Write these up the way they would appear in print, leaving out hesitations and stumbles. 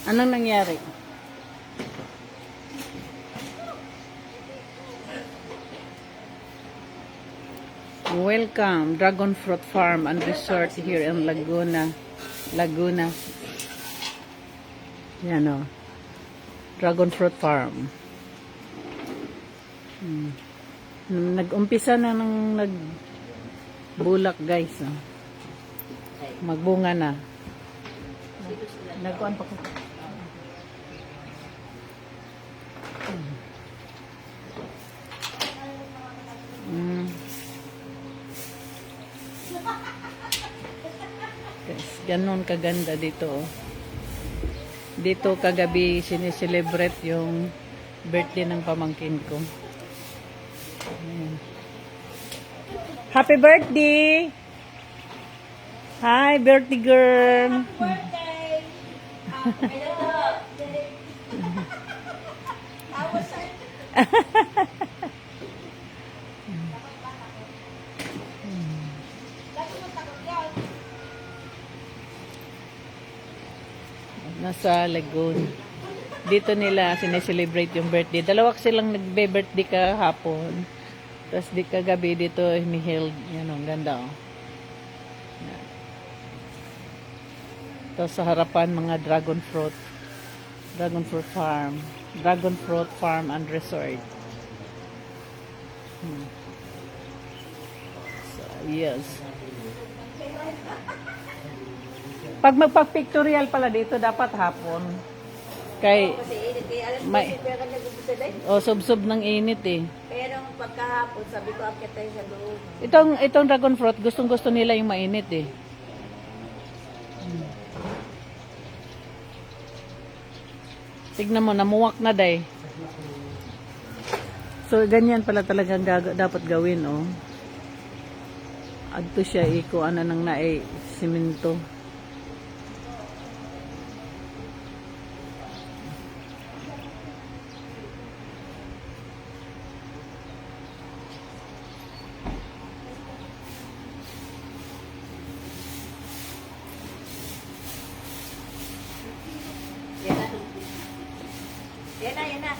Anong nangyari? Welcome, Dragon Fruit Farm and Resort here in Laguna. Yan o. Dragon Fruit Farm. Nag-umpisa na ng nagbulak guys. Oh. Magbunga na. Nagkuhan pa ko. Yes, ganon kaganda dito. Oh. Dito kagabi sineselebrate yung birthday ng pamangkin ko. Ayan. Happy birthday! Hi, birthday girl! Birthday! Nasa Lagoon. Dito nila sineselebrate yung birthday. Dalawa silang nagbe-birthday kahapon. Tapos di kagabi dito ni-held. Yan o, ganda o. Tapos sa harapan mga dragon fruit. Dragon fruit farm. Dragon fruit farm and resort. So, yes. Pag magpag-pictorial pala dito, dapat hapon. Kay, may, sub-sub ng init eh. Pero pagkahapon, sabi ko, akit tayo sa loob. Itong dragon fruit, gustong-gusto nila yung mainit eh. Tignan mo, namuwak na day. So, ganyan pala talagang dapat gawin, oh. Adto siya, ano nang simento. Yan na.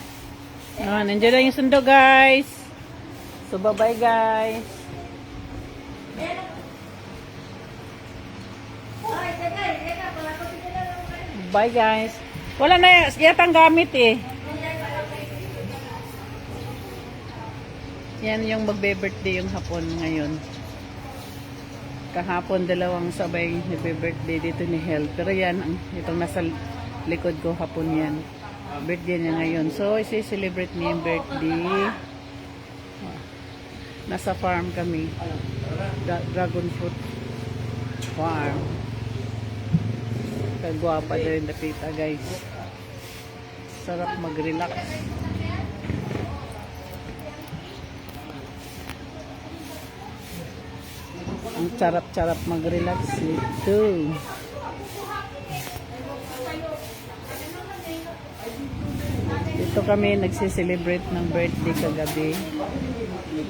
Nandiyan na yung sundo, guys. So, bye-bye, guys. Bye, guys. Wala na yatang gamit eh. Yan yung magbe-birthday yung hapon ngayon. Kahapon dalawang sabay nagbe-birthday dito ni Hel. Pero yan, itong nasa likod ko hapon yan. Birthday niya ngayon. So, isi-celebrate niya yung birthday. Nasa farm kami. Dragon fruit farm. Kagwapa na rin napita, guys. Sarap mag-relax. Ang sarap-sarap mag-relax dito. Dito kami nagsi-celebrate ng birthday kagabi.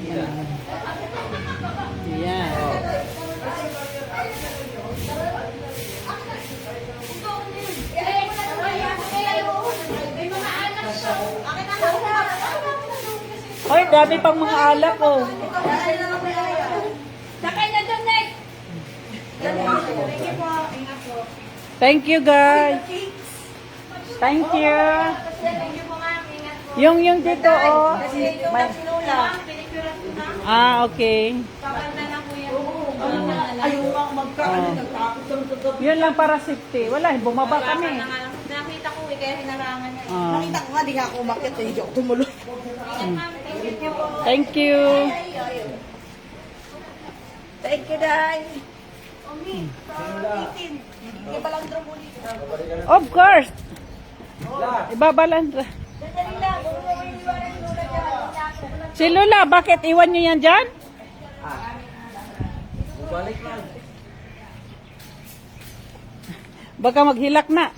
Yan. Yan. Hoy, dami pang mga alak oh. Sakay na doon, Nick! Thank you guys. Thank you. Yung dito oh. May... okay. Yun lang para safety. Wala, bumaba kami. Nakita ko kaya hinarangan niya. Nakita ko nga, di nga ako umakit. Hindi ako tumuloy. Thank you. Thank you, Day. Of course. Ibabalan. Si Lula, bakit iwan nyo yan dyan? Baka maghilak na.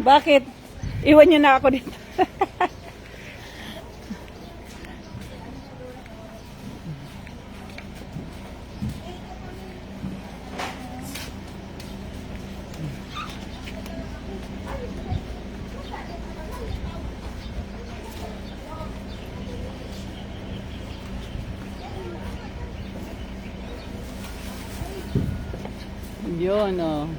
Bakit? Iwan nyo na ako dito. Yun, oh.